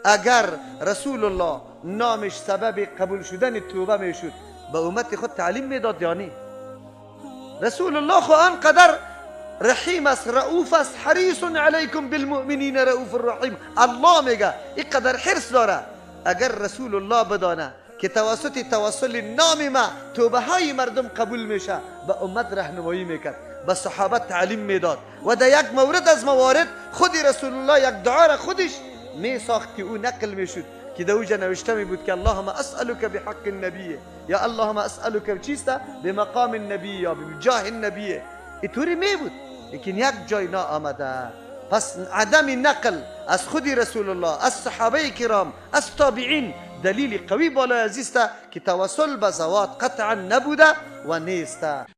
اگر رسول الله نامش سبب قبول شدن توبه میشد به امت خود تعلیم میداد یا نه؟ رسول الله خو آنقدر رحیم است، رؤوف است، حریص علیکم بالمؤمنین رؤوف الرحیم. الله میگه اینقدر حرص داره. اگر رسول الله بدانه که توسل نام ما توبه های مردم قبول میشه به امت راهنمایی میکرد، به صحابه تعلیم میداد و در یک مورد از موارد خودی رسول الله یک دعا را خودش می ساخت که او نقل میشد که در اوجه نوشته می بود که اللهم اسألك بحق النبی، یا اللهم اسألك چیسته بمقام النبی یا بجاه النبی. اینطوری می بود، لیکن یک جای نا آمده. پس عدم نقل از خودی رسول الله، از صحابه کرام، از تابعین دلیل قوی بالای عزیز که توسل به ذوات قطعا نبوده و نیسته.